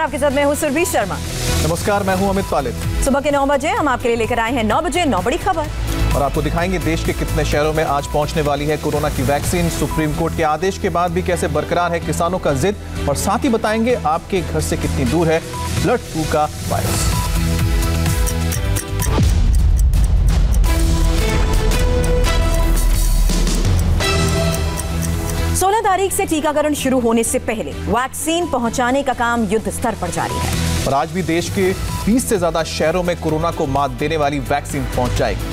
आपके साथ मैं हूं सुरभि शर्मा। नमस्कार, मैं हूं अमित पालित। सुबह के 9 बजे हम आपके लिए लेकर आए हैं 9 बजे 9 बड़ी खबर और आपको दिखाएंगे देश के कितने शहरों में आज पहुंचने वाली है कोरोना की वैक्सीन। सुप्रीम कोर्ट के आदेश के बाद भी कैसे बरकरार है किसानों का जिद, और साथ ही बताएंगे आपके घर से कितनी दूर है बर्ड फ्लू का वायरस। तारीख से टीकाकरण शुरू होने से पहले वैक्सीन पहुंचाने का काम युद्ध स्तर पर जारी है और आज भी देश के 20 से ज्यादा शहरों में कोरोना को मात देने वाली वैक्सीन पहुंच जाएगी।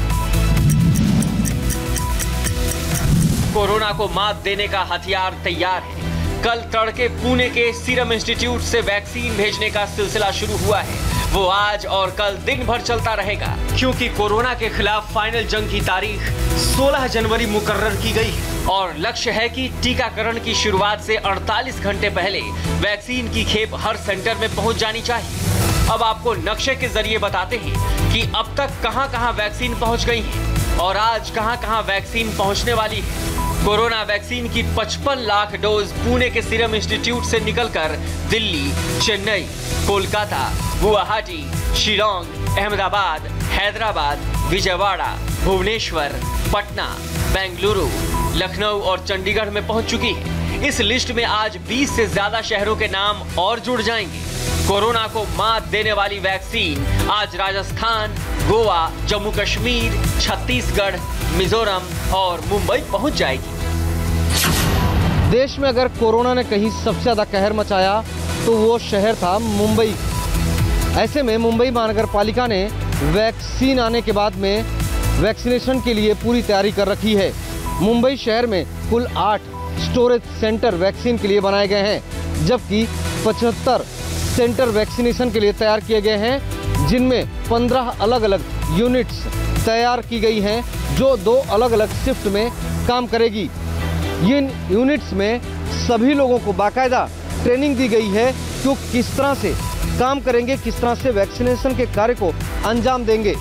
कोरोना को मात देने का हथियार तैयार है। कल तड़के पुणे के सीरम इंस्टीट्यूट से वैक्सीन भेजने का सिलसिला शुरू हुआ है। वो आज और कल दिन भर चलता रहेगा, क्योंकि कोरोना के खिलाफ फाइनल जंग की तारीख 16 जनवरी मुकर्रर की गई है और लक्ष्य है कि टीकाकरण की शुरुआत से 48 घंटे पहले वैक्सीन की खेप हर सेंटर में पहुंच जानी चाहिए। अब आपको नक्शे के जरिए बताते हैं कि अब तक कहां-कहां वैक्सीन पहुंच गई है और आज कहां-कहां वैक्सीन पहुंचने वाली है। कोरोना वैक्सीन की 55 लाख डोज पुणे के सीरम इंस्टीट्यूट से निकलकर दिल्ली, चेन्नई, कोलकाता, गुवाहाटी, शिलोंग, अहमदाबाद, हैदराबाद, विजयवाड़ा, भुवनेश्वर, पटना, बेंगलुरु, लखनऊ और चंडीगढ़ में पहुंच चुकी है। इस लिस्ट में आज 20 से ज्यादा शहरों के नाम और जुड़ जाएंगे। कोरोना को मात देने वाली वैक्सीन आज राजस्थान, गोवा, जम्मू कश्मीर, छत्तीसगढ़, मिजोरम और मुंबई पहुंच जाएगी। देश में अगर कोरोना ने कहीं सबसे ज्यादा कहर मचाया तो वो शहर था मुंबई। ऐसे में मुंबई महानगर पालिका ने वैक्सीन आने के बाद में वैक्सीनेशन के लिए पूरी तैयारी कर रखी है। मुंबई शहर में कुल 8 स्टोरेज सेंटर वैक्सीन के लिए बनाए गए हैं, जबकि 75 सेंटर वैक्सीनेशन के लिए तैयार किए गए हैं, जिनमें 15 अलग अलग यूनिट्स तैयार की गई हैं जो 2 अलग अलग शिफ्ट में काम करेगी। इन यूनिट्स में सभी लोगों को बाकायदा ट्रेनिंग दी गई है कि वो किस तरह से काम करेंगे, किस तरह से वैक्सीनेशन के कार्य को अंजाम देंगे।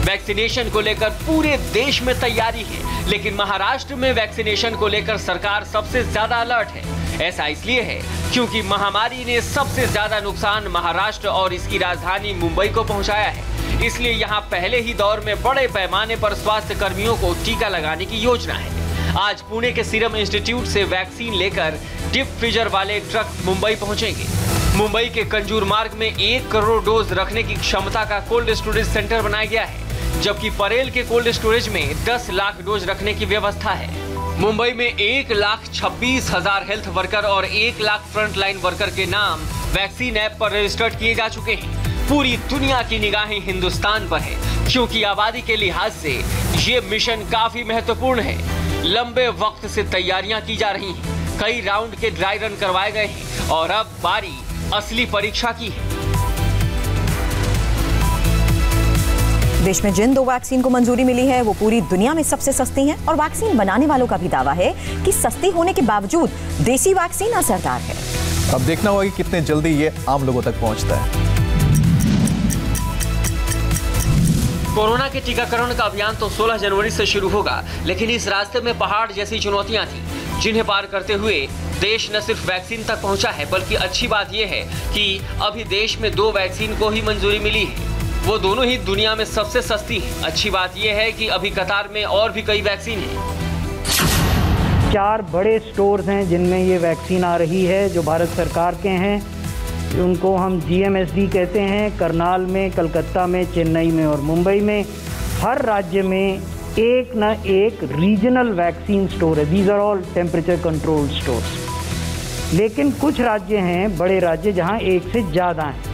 वैक्सीनेशन को लेकर पूरे देश में तैयारी है, लेकिन महाराष्ट्र में वैक्सीनेशन को लेकर सरकार सबसे ज्यादा अलर्ट है। ऐसा इसलिए है क्योंकि महामारी ने सबसे ज्यादा नुकसान महाराष्ट्र और इसकी राजधानी मुंबई को पहुंचाया है। इसलिए यहां पहले ही दौर में बड़े पैमाने पर स्वास्थ्य कर्मियों को टीका लगाने की योजना है। आज पुणे के सीरम इंस्टीट्यूट से वैक्सीन लेकर डीप फ्रीजर वाले ट्रक मुंबई पहुंचेंगे। मुंबई के कंजूर मार्ग में 1 करोड़ डोज रखने की क्षमता का कोल्ड स्टोरेज सेंटर बनाया गया है, जबकि परेल के कोल्ड स्टोरेज में 10 लाख डोज रखने की व्यवस्था है। मुंबई में 1,26,000 हेल्थ वर्कर और 1 लाख फ्रंट लाइन वर्कर के नाम वैक्सीन ऐप पर रजिस्टर्ड किए जा चुके हैं। पूरी दुनिया की निगाहें हिंदुस्तान पर है, क्योंकि आबादी के लिहाज से ये मिशन काफी महत्वपूर्ण है। लंबे वक्त से तैयारियां की जा रही हैं, कई राउंड के ड्राई रन करवाए गए हैं और अब बारी असली परीक्षा की है। देश में जिन 2 वैक्सीन को मंजूरी मिली है वो पूरी दुनिया में सबसे सस्ती हैं और वैक्सीन बनाने वालों का भी दावा है कि सस्ती होने के बावजूद देसी वैक्सीन असरदार है। अब देखना होगा कि कितने जल्दी ये आम लोगों तक पहुंचता है। कोरोना के टीकाकरण का अभियान तो 16 जनवरी से शुरू होगा, लेकिन इस रास्ते में पहाड़ जैसी चुनौतियां थी, जिन्हें पार करते हुए देश न सिर्फ वैक्सीन तक पहुंचा है, बल्कि अच्छी बात यह है कि अभी देश में 2 वैक्सीन को ही मंजूरी मिली है। वो दोनों ही दुनिया में सबसे सस्ती है। अच्छी बात यह है कि अभी कतार में और भी कई वैक्सीन हैं। 4 बड़े स्टोर्स हैं जिनमें ये वैक्सीन आ रही है, जो भारत सरकार के हैं। उनको हम GMSD कहते हैं। करनाल में, कलकत्ता में, चेन्नई में और मुंबई में। हर राज्य में एक न एक रीजनल वैक्सीन स्टोर है। These are all temperature controlled stores. लेकिन कुछ राज्य हैं, बड़े राज्य, जहां एक से ज़्यादा हैं।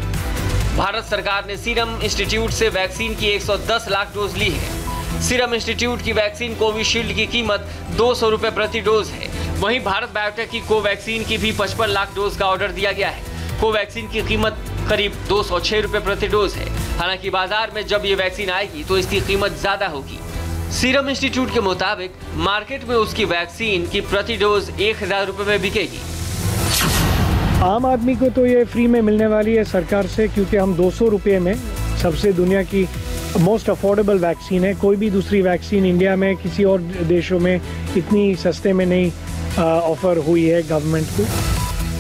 भारत सरकार ने सीरम इंस्टीट्यूट से वैक्सीन की 110 लाख डोज ली है। सीरम इंस्टीट्यूट की वैक्सीन कोविशील्ड की कीमत 200 रुपए प्रति डोज है। वहीं भारत बायोटेक की कोवैक्सीन की भी 55 लाख डोज का ऑर्डर दिया गया है। कोवैक्सीन की कीमत करीब 206 रुपए प्रति डोज है। हालांकि बाजार में जब ये वैक्सीन आएगी तो इसकी कीमत ज्यादा होगी। सीरम इंस्टीट्यूट के मुताबिक मार्केट में उसकी वैक्सीन की प्रति डोज 1000 रुपए में बिकेगी। आम आदमी को तो ये फ्री में मिलने वाली है सरकार से, क्योंकि हम 200 रुपये में सबसे दुनिया की मोस्ट अफोर्डेबल वैक्सीन है। कोई भी दूसरी वैक्सीन इंडिया में किसी और देशों में इतनी सस्ते में नहीं ऑफर हुई है गवर्नमेंट को।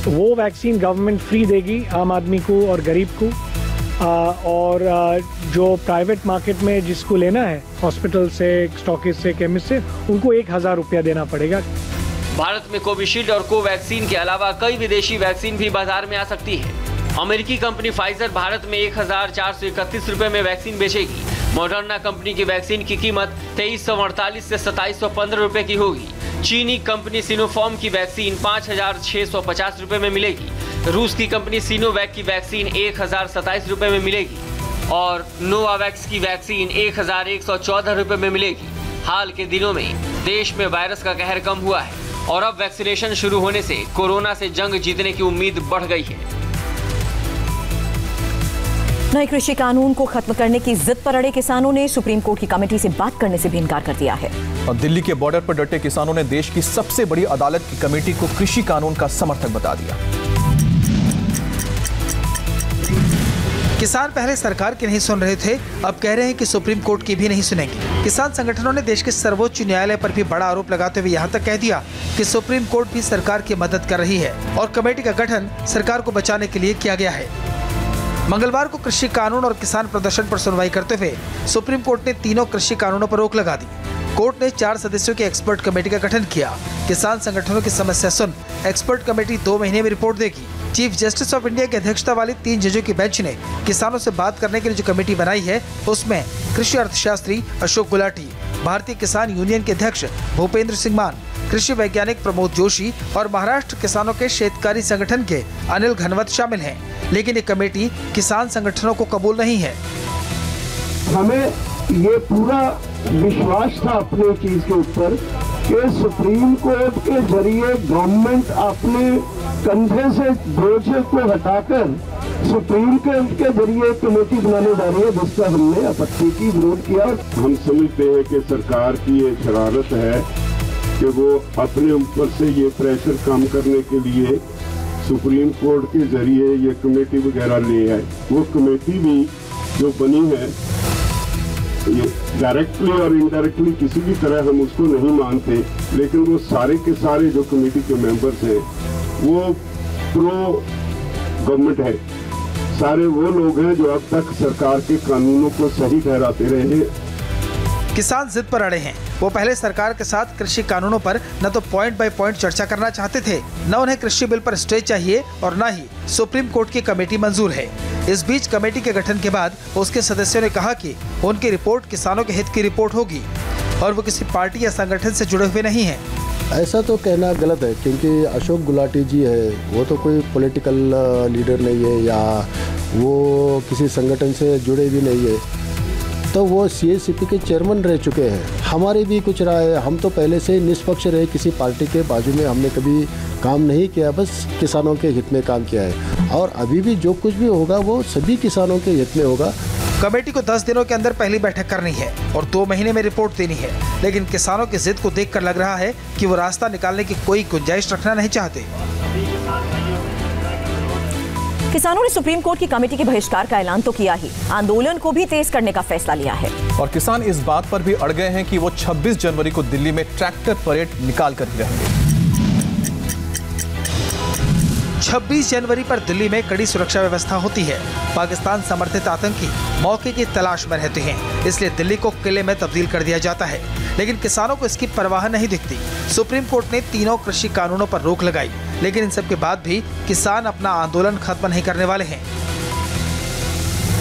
वो वैक्सीन गवर्नमेंट फ्री देगी आम आदमी को और गरीब को, और जो प्राइवेट मार्केट में जिसको लेना है हॉस्पिटल से, स्टॉकिस्ट से, केमिस्ट से, उनको 1000 रुपया देना पड़ेगा। भारत में कोविशील्ड और कोवैक्सीन के अलावा कई विदेशी वैक्सीन भी बाजार में आ सकती है। अमेरिकी कंपनी फाइजर भारत में 1431 रुपए में वैक्सीन बेचेगी। मॉडर्ना कंपनी की वैक्सीन की कीमत 2348 से 2715 रुपए की होगी। चीनी कंपनी सिनोफार्म की वैक्सीन 5650 रुपए में मिलेगी। रूस की कंपनी सिनोवैक की वैक्सीन 1027 रुपए में मिलेगी और नोवावैक्स की वैक्सीन 1114 रुपए में मिलेगी। हाल के दिनों में देश में वायरस का कहर कम हुआ है और अब वैक्सीनेशन शुरू होने से कोरोना से जंग जीतने की उम्मीद बढ़ गई है। नए कृषि कानून को खत्म करने की जिद पर अड़े किसानों ने सुप्रीम कोर्ट की कमेटी से बात करने से भी इनकार कर दिया है। और दिल्ली के बॉर्डर पर डटे किसानों ने देश की सबसे बड़ी अदालत की कमेटी को कृषि कानून का समर्थक बता दिया। किसान पहले सरकार की नहीं सुन रहे थे, अब कह रहे हैं कि सुप्रीम कोर्ट की भी नहीं सुनेंगे। किसान संगठनों ने देश के सर्वोच्च न्यायालय पर भी बड़ा आरोप लगाते हुए यहाँ तक कह दिया कि सुप्रीम कोर्ट भी सरकार की मदद कर रही है और कमेटी का गठन सरकार को बचाने के लिए किया गया है। मंगलवार को कृषि कानून और किसान प्रदर्शन पर सुनवाई करते हुए सुप्रीम कोर्ट ने तीनों कृषि कानूनों पर रोक लगा दी। कोर्ट ने 4 सदस्यों की एक्सपर्ट कमेटी का गठन किया। किसान संगठनों की समस्या सुन एक्सपर्ट कमेटी 2 महीने में रिपोर्ट देगी। चीफ जस्टिस ऑफ इंडिया की अध्यक्षता वाली 3 जजों की बेंच ने किसानों से बात करने के लिए जो कमेटी बनाई है उसमें कृषि अर्थशास्त्री अशोक गुलाटी, भारतीय किसान यूनियन के अध्यक्ष भूपेंद्र सिंह मान, कृषि वैज्ञानिक प्रमोद जोशी और महाराष्ट्र किसानों के शेतकारी संगठन के अनिल घनवत शामिल हैं। लेकिन ये कमेटी किसान संगठनों को कबूल नहीं है। हमें ये पूरा विश्वास था अपने चीज के ऊपर कि सुप्रीम कोर्ट के जरिए गवर्नमेंट अपने कंधे से बोझ को हटाकर सुप्रीम कोर्ट के जरिए कमेटी बनाने जा रही है, जिसका हमने आपत्ति की, विरोध किया। हम समझते हैं कि सरकार की ये शरारत है कि वो अपने ऊपर से ये प्रेशर कम करने के लिए सुप्रीम कोर्ट के जरिए ये कमेटी वगैरह ले आए। वो कमेटी भी जो बनी है ये डायरेक्टली और इनडायरेक्टली किसी भी तरह हम उसको नहीं मानते, लेकिन वो सारे के सारे जो कमेटी के मेंबर्स हैं वो प्रो गवर्नमेंट है। सारे वो लोग हैं जो अब तक सरकार के कानूनों को सही ठहराते रहे हैं। किसान जिद पर अड़े हैं। वो पहले सरकार के साथ कृषि कानूनों पर न तो पॉइंट बाय पॉइंट चर्चा करना चाहते थे, न उन्हें कृषि बिल पर स्टे चाहिए और न ही सुप्रीम कोर्ट की कमेटी मंजूर है। इस बीच कमेटी के गठन के बाद उसके सदस्यों ने कहा कि उनकी रिपोर्ट किसानों के हित की रिपोर्ट होगी और वो किसी पार्टी या संगठन से जुड़े हुए नहीं हैं। ऐसा तो कहना गलत है, क्योंकि अशोक गुलाटी जी है वो तो कोई पॉलिटिकल लीडर नहीं है या वो किसी संगठन से जुड़े भी नहीं है, तो वो CSCP के चेयरमैन रह चुके हैं। हमारी भी कुछ राय है, हम तो पहले से निष्पक्ष रहे, किसी पार्टी के बाजू में हमने कभी काम नहीं किया, बस किसानों के हित में काम किया है और अभी भी जो कुछ भी होगा वो सभी किसानों के हित में होगा। कमेटी को 10 दिनों के अंदर पहली बैठक करनी है और 2 महीने में रिपोर्ट देनी है, लेकिन किसानों की जिद को देखकर लग रहा है कि वो रास्ता निकालने की कोई गुंजाइश रखना नहीं चाहते। किसानों ने सुप्रीम कोर्ट की कमेटी के बहिष्कार का ऐलान तो किया ही, आंदोलन को भी तेज करने का फैसला लिया है। और किसान इस बात पर भी अड़ गए हैं कि वो 26 जनवरी को दिल्ली में ट्रैक्टर परेड निकाल कर ही रहेंगे। 26 जनवरी पर दिल्ली में कड़ी सुरक्षा व्यवस्था होती है। पाकिस्तान समर्थित आतंकी मौके की तलाश में रहते हैं, इसलिए दिल्ली को किले में तब्दील कर दिया जाता है। लेकिन किसानों को इसकी परवाह नहीं दिखती। सुप्रीम कोर्ट ने तीनों कृषि कानूनों पर रोक लगाई, लेकिन इन सब के बाद भी किसान अपना आंदोलन खत्म नहीं करने वाले हैं।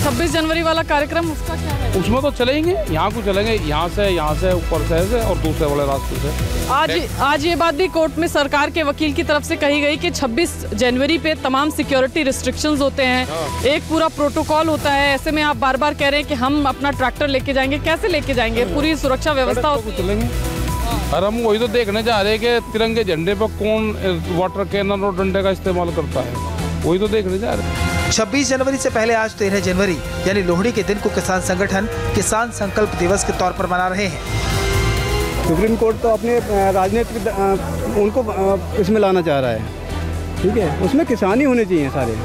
26 जनवरी वाला कार्यक्रम उसका क्या है? उसमें तो चलेंगे, यहाँ को चलेंगे, यहाँ से ऊपर से और दूसरे वाले रास्ते से। आज ये बात भी कोर्ट में सरकार के वकील की तरफ से कही गई कि 26 जनवरी पे तमाम सिक्योरिटी रिस्ट्रिक्शंस होते हैं, एक पूरा प्रोटोकॉल होता है। ऐसे में आप बार बार कह रहे हैं कि हम अपना ट्रैक्टर लेके जाएंगे, कैसे लेके जाएंगे? पूरी सुरक्षा व्यवस्था होती है। चलेंगे और हम वही तो देखने जा रहे हैं कि तिरंगे झंडे पर कौन वाटर कैनन और डंडे का इस्तेमाल करता है, वही तो देखने जा रहे हैं। 26 जनवरी से पहले आज 13 जनवरी यानी लोहड़ी के दिन को किसान संगठन किसान संकल्प दिवस के तौर पर मना रहे हैं। सुप्रीम कोर्ट तो अपने राजनीतिक उनको इसमें लाना चाह रहा है, ठीक है, उसमें किसान ही होने चाहिए सारे।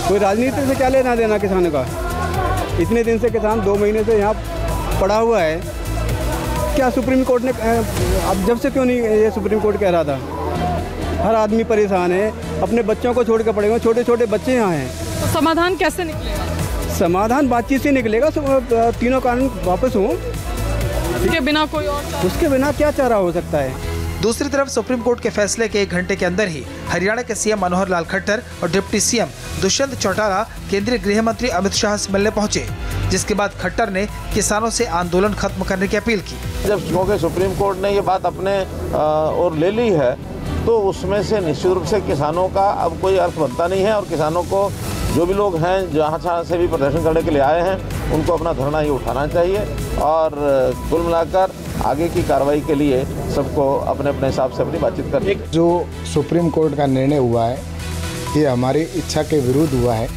कोई राजनीति से क्या लेना देना किसानों का? इतने दिन से किसान 2 महीने से यहाँ पड़ा हुआ है। क्या सुप्रीम कोर्ट ने अब जब से क्यों नहीं ये सुप्रीम कोर्ट कह रहा था हर आदमी परेशान है, अपने बच्चों को छोड़ के पड़े हुए, छोटे छोटे बच्चे यहाँ हैं। तो समाधान कैसे निकलेगा? समाधान बातचीत से निकलेगा, तीनों कानून वापस हों। उसके बिना कोई और, उसके बिना क्या चारा हो सकता है? दूसरी तरफ सुप्रीम कोर्ट के फैसले के 1 घंटे के अंदर ही हरियाणा के सीएम मनोहर लाल खट्टर और डिप्टी सीएम दुष्यंत चौटाला केंद्रीय गृह मंत्री अमित शाह से मिलने पहुंचे, जिसके बाद खट्टर ने किसानों से आंदोलन खत्म करने की अपील की। जब क्योंकि सुप्रीम कोर्ट ने ये बात अपने ओर ले ली है, तो उसमें से निश्चित रूप से किसानों का अब कोई अर्थ बनता नहीं है, और किसानों को जो भी लोग हैं जहाँ से भी प्रदर्शन करने के लिए आए हैं, उनको अपना धरना ही उठाना चाहिए, और कुल मिलाकर आगे की कार्रवाई के लिए सबको अपने अपने हिसाब से अपनी बातचीत करनी। जो सुप्रीम कोर्ट का निर्णय हुआ है, ये हमारी इच्छा के विरुद्ध हुआ है।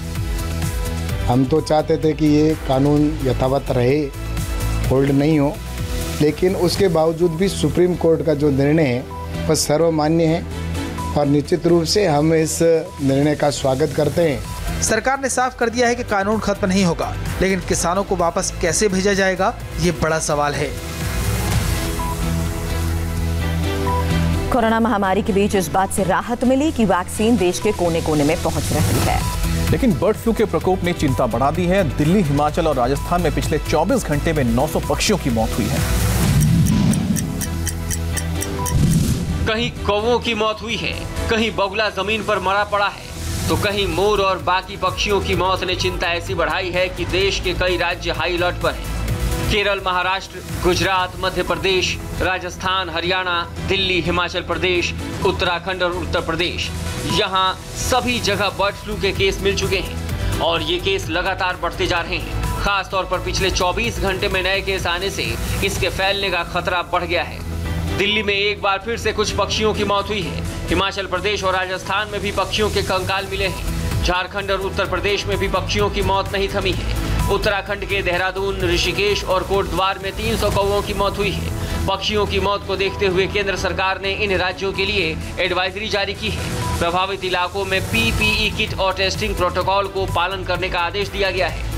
हम तो चाहते थे कि ये कानून यथावत रहे, होल्ड नहीं हो, लेकिन उसके बावजूद भी सुप्रीम कोर्ट का जो निर्णय है वह सर्वमान्य है, और निश्चित रूप से हम इस निर्णय का स्वागत करते हैं। सरकार ने साफ कर दिया है कि कानून खत्म नहीं होगा, लेकिन किसानों को वापस कैसे भेजा जाएगा, ये बड़ा सवाल है। कोरोना महामारी के बीच इस बात से राहत मिली कि वैक्सीन देश के कोने कोने में पहुंच रही है, लेकिन बर्ड फ्लू के प्रकोप ने चिंता बढ़ा दी है। दिल्ली, हिमाचल और राजस्थान में पिछले 24 घंटे में 900 पक्षियों की मौत हुई है। कहीं कौवों की मौत हुई है, कहीं बगुला जमीन पर मरा पड़ा है, तो कहीं मोर और बाकी पक्षियों की मौत ने चिंता ऐसी बढ़ाई है कि देश के कई राज्य हाई अलर्ट पर हैं। केरल, महाराष्ट्र, गुजरात, मध्य प्रदेश, राजस्थान, हरियाणा, दिल्ली, हिमाचल प्रदेश, उत्तराखंड और उत्तर प्रदेश, यहाँ सभी जगह बर्ड फ्लू के केस मिल चुके हैं, और ये केस लगातार बढ़ते जा रहे हैं। खास तौर पर पिछले 24 घंटे में नए केस आने से इसके फैलने का खतरा बढ़ गया है। दिल्ली में एक बार फिर से कुछ पक्षियों की मौत हुई है। हिमाचल प्रदेश और राजस्थान में भी पक्षियों के कंकाल मिले हैं। झारखंड और उत्तर प्रदेश में भी पक्षियों की मौत नहीं थमी है। उत्तराखंड के देहरादून, ऋषिकेश और कोटद्वार में 300 कौवों की मौत हुई है। पक्षियों की मौत को देखते हुए केंद्र सरकार ने इन राज्यों के लिए एडवाइजरी जारी की है। प्रभावित इलाकों में PPE किट और टेस्टिंग प्रोटोकॉल को पालन करने का आदेश दिया गया है।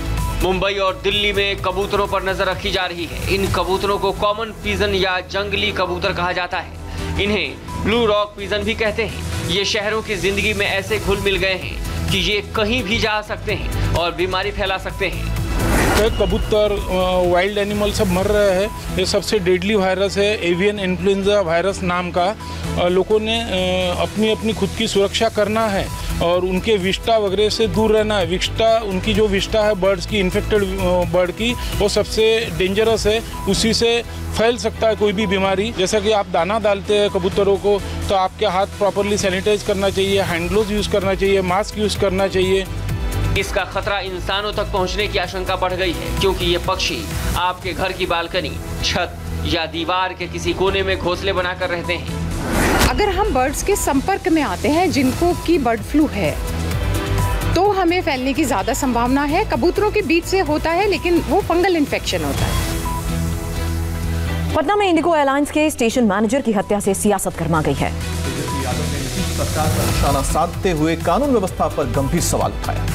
मुंबई और दिल्ली में कबूतरों पर नजर रखी जा रही है। इन कबूतरों को कॉमन पिजन या जंगली कबूतर कहा जाता है। इन्हें ब्लू रॉक पिजन भी कहते हैं। ये शहरों की जिंदगी में ऐसे घुल मिल गए हैं कि ये कहीं भी जा सकते हैं और बीमारी फैला सकते हैं। कबूतर, वाइल्ड एनिमल सब मर रहे हैं। ये सबसे डेडली वायरस है, एवियन इन्फ्लुएंजा वायरस नाम का। लोगों ने अपनी अपनी खुद की सुरक्षा करना है और उनके विष्टा वगैरह से दूर रहना है। विष्टा, उनकी जो विष्टा है बर्ड्स की, इन्फेक्टेड बर्ड की, वो सबसे डेंजरस है। उसी से फैल सकता है कोई भी बीमारी। जैसा कि आप दाना डालते हैं कबूतरों को, तो आपके हाथ प्रॉपरली सैनिटाइज करना चाहिए, हैंड ग्लोव्स यूज़ करना चाहिए, मास्क यूज़ करना चाहिए। इसका खतरा इंसानों तक पहुंचने की आशंका बढ़ गई है, क्योंकि ये पक्षी आपके घर की बालकनी, छत या दीवार के किसी कोने में घोंसले बनाकर रहते हैं। अगर हम बर्ड्स के संपर्क में आते हैं जिनको की बर्ड फ्लू है, तो हमें फैलने की ज्यादा संभावना है। कबूतरों के बीच से होता है, लेकिन वो फंगल इन्फेक्शन होता है। पटना में इंडिगो एयरलाइंस के स्टेशन मैनेजर की हत्या से सियासत गर्मा गई है। तेजस्वी यादव ने नीतीश सरकार पर निशाना साधते हुए कानून व्यवस्था पर गंभीर सवाल उठाया।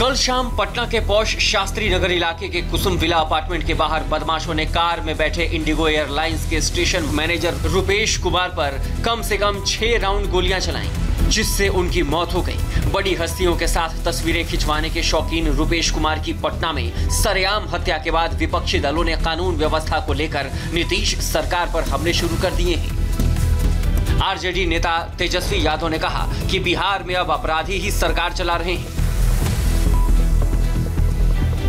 कल शाम पटना के पौष शास्त्री नगर इलाके के कुसुम विला अपार्टमेंट के बाहर बदमाशों ने कार में बैठे इंडिगो एयरलाइंस के स्टेशन मैनेजर रुपेश कुमार पर कम से कम 6 राउंड गोलियां चलाईं, जिससे उनकी मौत हो गई। बड़ी हस्तियों के साथ तस्वीरें खिंचवाने के शौकीन रुपेश कुमार की पटना में सरेआम हत्या के बाद विपक्षी दलों ने कानून व्यवस्था को लेकर नीतीश सरकार पर हमले शुरू कर दिए हैं। आरजेडी नेता तेजस्वी यादव ने कहा कि बिहार में अब अपराधी ही सरकार चला रहे हैं।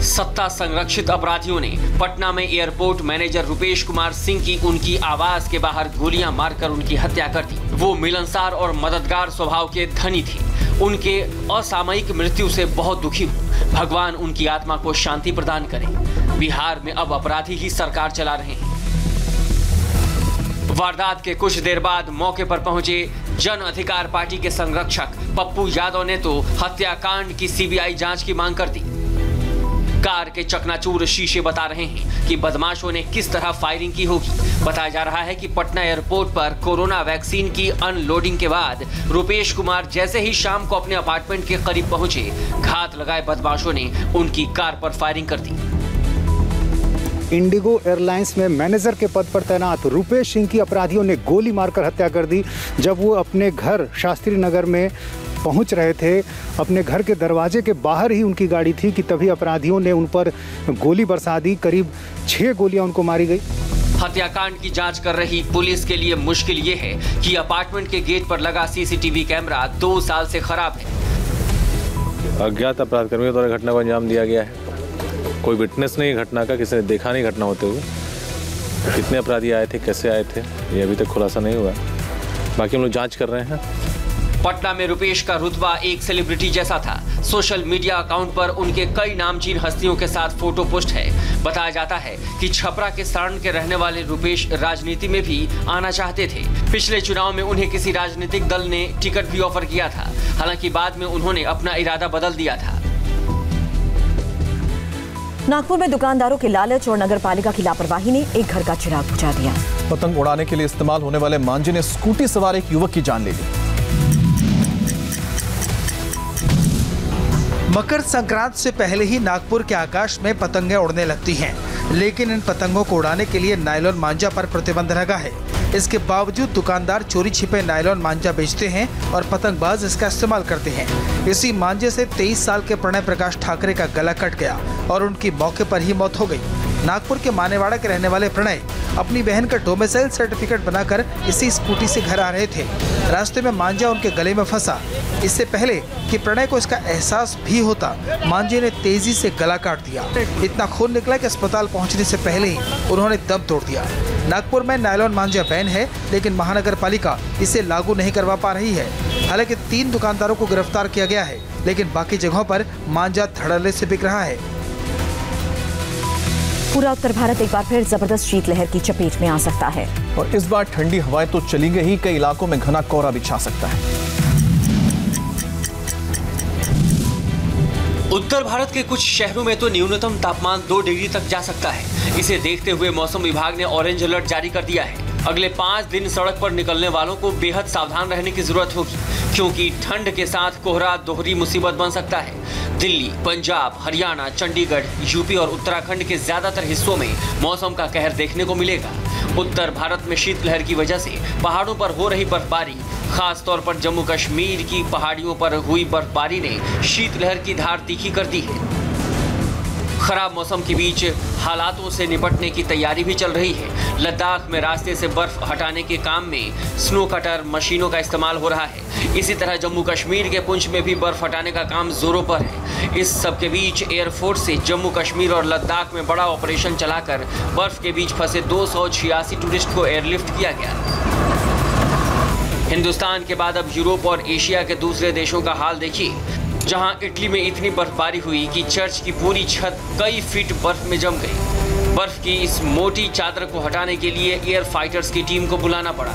सत्ता संरक्षित अपराधियों ने पटना में एयरपोर्ट मैनेजर रुपेश कुमार सिंह की उनकी आवास के बाहर गोलियां मारकर उनकी हत्या कर दी। वो मिलनसार और मददगार स्वभाव के धनी थे। उनके असामयिक मृत्यु से बहुत दुखी हूं। भगवान उनकी आत्मा को शांति प्रदान करे। बिहार में अब अपराधी ही सरकार चला रहे हैं। वारदात के कुछ देर बाद मौके पर पहुंचे जन अधिकार पार्टी के संरक्षक पप्पू यादव ने तो हत्याकांड की सीबीआई जांच की मांग कर दी। कार के चकनाचूर शीशे बता रहे हैं कि बदमाशों ने किस तरह फायरिंग की होगी। बताया जा रहा है कि पटना एयरपोर्ट पर कोरोना वैक्सीन की अनलोडिंग के बाद रुपेश कुमार जैसे ही शाम को अपने अपार्टमेंट के करीब पहुंचे, घात लगाए बदमाशों ने उनकी कार पर फायरिंग कर दी। इंडिगो एयरलाइंस में मैनेजर के पद पर तैनात रुपेश सिंह की अपराधियों ने गोली मारकर हत्या कर दी जब वो अपने घर शास्त्री नगर में पहुंच रहे थे। अपने घर के दरवाजे के बाहर ही उनकी गाड़ी थी कि तभी अपराधियों ने उन पर गोली बरसा दी। करीब 6 गोलियां उनको मारी गई। हत्याकांड की जांच कर रही पुलिस के लिए मुश्किल ये है कि अपार्टमेंट के गेट पर लगा सीसीटीवी कैमरा 2 साल से खराब है। अज्ञात अपराध कर्मियों द्वारा घटना को अंजाम दिया गया है। कोई विटनेस नहीं घटना का, किसी ने देखा नहीं घटना होते हुए। कितने अपराधी आए थे, कैसे आए थे, ये अभी तक खुलासा नहीं हुआ। बाकी हम लोग जांच कर रहे हैं। पटना में रुपेश का रुतबा एक सेलिब्रिटी जैसा था। सोशल मीडिया अकाउंट पर उनके कई नामचीन हस्तियों के साथ फोटो पोस्ट है। बताया जाता है कि छपरा के सारण के रहने वाले रुपेश राजनीति में भी आना चाहते थे। पिछले चुनाव में उन्हें किसी राजनीतिक दल ने टिकट भी ऑफर किया था। हालांकि बाद में उन्होंने अपना इरादा बदल दिया था। नागपुर में दुकानदारों के लालच और नगरपालिका की लापरवाही ने एक घर का चिराग बुझा दिया। पतंग उड़ाने के लिए इस्तेमाल होने वाले मांझे ने स्कूटी सवार एक युवक की जान ले ली। मकर संक्रांत से पहले ही नागपुर के आकाश में पतंगें उड़ने लगती हैं, लेकिन इन पतंगों को उड़ाने के लिए नायलॉन मांझा पर प्रतिबंध लगा है। इसके बावजूद दुकानदार चोरी छिपे नायलॉन मांझा बेचते हैं और पतंगबाज इसका इस्तेमाल करते हैं। इसी मांझे से 23 साल के प्रणय प्रकाश ठाकरे का गला कट गया और उनकी मौके पर ही मौत हो गई। नागपुर के मानेवाड़ा के रहने वाले प्रणय अपनी बहन का डोमिसाइल सर्टिफिकेट बनाकर इसी स्कूटी से घर आ रहे थे। रास्ते में मांझा उनके गले में फंसा। इससे पहले कि प्रणय को इसका एहसास भी होता, मांझे ने तेजी से गला काट दिया। इतना खून निकला कि अस्पताल पहुंचने से पहले ही उन्होंने दम तोड़ दिया। नागपुर में नायलॉन मांझा बैन है, लेकिन महानगर पालिका इसे लागू नहीं करवा पा रही है। हालांकि 3 दुकानदारों को गिरफ्तार किया गया है, लेकिन बाकी जगहों पर मांझा धड़ल्ले से बिक रहा है। पूरा उत्तर भारत एक बार फिर जबरदस्त शीतलहर की चपेट में आ सकता है और इस बार ठंडी हवाएं तो चलेंगी ही, कई इलाकों में घना कोहरा भी छा सकता है। उत्तर भारत के कुछ शहरों में तो न्यूनतम तापमान 2 डिग्री तक जा सकता है। इसे देखते हुए मौसम विभाग ने ऑरेंज अलर्ट जारी कर दिया है। अगले 5 दिन सड़क पर निकलने वालों को बेहद सावधान रहने की जरूरत होगी, क्योंकि ठंड के साथ कोहरा दोहरी मुसीबत बन सकता है। दिल्ली, पंजाब, हरियाणा, चंडीगढ़, यूपी और उत्तराखंड के ज्यादातर हिस्सों में मौसम का कहर देखने को मिलेगा। उत्तर भारत में शीतलहर की वजह से पहाड़ों पर हो रही बर्फबारी, खास तौर पर जम्मू कश्मीर की पहाड़ियों पर हुई बर्फबारी ने शीतलहर की धार तीखी कर दी है। खराब मौसम के बीच हालातों से निपटने की तैयारी भी चल रही है। लद्दाख में रास्ते से बर्फ हटाने के काम में स्नो कटर मशीनों का इस्तेमाल हो रहा है। इसी तरह जम्मू कश्मीर के पुंछ में भी बर्फ हटाने का काम जोरों पर है। इस सब के बीच एयरफोर्स से जम्मू कश्मीर और लद्दाख में बड़ा ऑपरेशन चलाकर बर्फ के बीच फंसे 286 टूरिस्ट को एयरलिफ्ट किया गया। हिंदुस्तान के बाद अब यूरोप और एशिया के दूसरे देशों का हाल देखिए, जहां इटली में इतनी बर्फबारी हुई कि चर्च की पूरी छत कई फीट बर्फ में जम गई। बर्फ की इस मोटी चादर को हटाने के लिए एयर फाइटर्स की टीम को बुलाना पड़ा।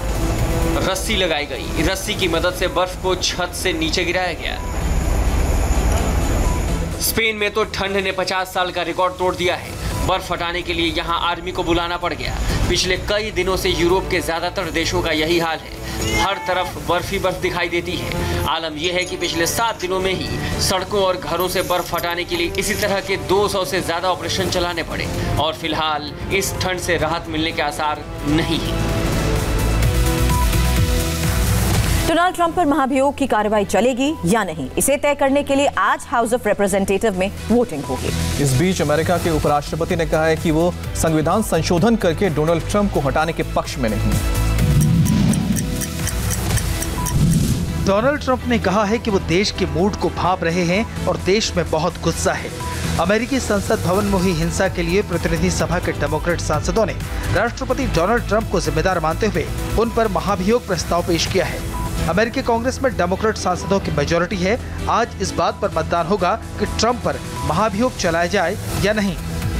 रस्सी लगाई गई, रस्सी की मदद से बर्फ को छत से नीचे गिराया गया। स्पेन में तो ठंड ने 50 साल का रिकॉर्ड तोड़ दिया है। बर्फ हटाने के लिए यहां आर्मी को बुलाना पड़ गया। पिछले कई दिनों से यूरोप के ज्यादातर देशों का यही हाल है। हर तरफ बर्फ ही बर्फ दिखाई देती है। आलम यह है कि पिछले 7 दिनों में ही सड़कों और घरों से बर्फ हटाने के लिए इसी तरह के 200 से ज्यादा ऑपरेशन चलाने पड़े और फिलहाल इस ठंड से राहत मिलने के आसार नहीं है। डोनाल्ड ट्रंप पर महाभियोग की कार्रवाई चलेगी या नहीं, इसे तय करने के लिए आज हाउस ऑफ रिप्रेजेंटेटिव में वोटिंग होगी। इस बीच अमेरिका के उपराष्ट्रपति ने कहा है कि वो संविधान संशोधन करके डोनाल्ड ट्रंप को हटाने के पक्ष में नहीं है। डोनाल्ड ट्रंप ने कहा है कि वो देश के मूड को भांप रहे हैं और देश में बहुत गुस्सा है। अमेरिकी संसद भवन में हुई हिंसा के लिए प्रतिनिधि सभा के डेमोक्रेट सांसदों ने राष्ट्रपति डोनाल्ड ट्रंप को जिम्मेदार मानते हुए उन पर महाभियोग प्रस्ताव पेश किया है। अमेरिकी कांग्रेस में डेमोक्रेट सांसदों की मेजॉरिटी है। आज इस बात पर मतदान होगा कि ट्रंप पर महाभियोग चलाया जाए या नहीं।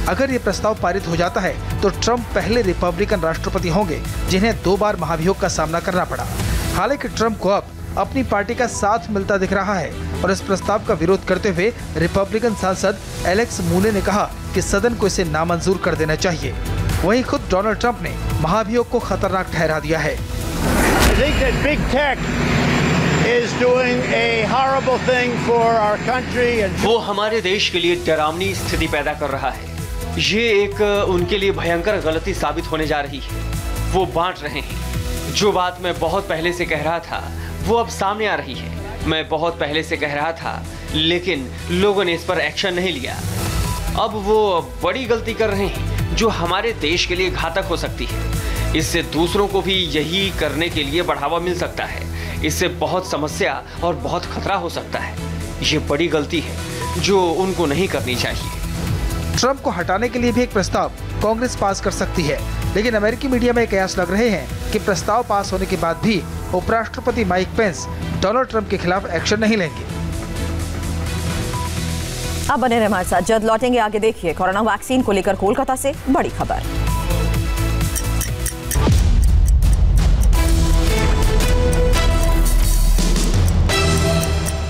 अगर ये प्रस्ताव पारित हो जाता है तो ट्रंप पहले रिपब्लिकन राष्ट्रपति होंगे जिन्हें 2 बार महाभियोग का सामना करना पड़ा। हालांकि ट्रंप को अब अपनी पार्टी का साथ मिलता दिख रहा है और इस प्रस्ताव का विरोध करते हुए रिपब्लिकन सांसद एलेक्स मूने ने कहा कि सदन को इसे नामंजूर कर देना चाहिए। वहीं खुद डोनाल्ड ट्रंप ने महाभियोग को खतरनाक ठहरा दिया है। वो हमारे देश के लिए डरावनी स्थिति पैदा कर रहा है। ये एक उनके लिए भयंकर गलती साबित होने जा रही है। वो बांट रहे हैं। जो बात मैं बहुत पहले से कह रहा था वो अब सामने आ रही है। मैं बहुत पहले से कह रहा था लेकिन लोगों ने इस पर एक्शन नहीं लिया। अब वो बड़ी गलती कर रहे हैं जो हमारे देश के लिए घातक हो सकती है। इससे दूसरों को भी यही करने के लिए बढ़ावा मिल सकता है। इससे बहुत समस्या और बहुत खतरा हो सकता है। ये बड़ी गलती है जो उनको नहीं करनी चाहिए। ट्रंप को हटाने के लिए भी एक प्रस्ताव कांग्रेस पास कर सकती है, लेकिन अमेरिकी मीडिया में कयास लग रहे हैं कि प्रस्ताव पास होने के बाद भी उपराष्ट्रपति माइक पेंस डोनाल्ड ट्रंप के खिलाफ एक्शन नहीं लेंगे। अब बने रहे हमारे साथ, जल्द लौटेंगे। आगे देखिए कोरोना वैक्सीन को लेकर कोलकाता से बड़ी खबर।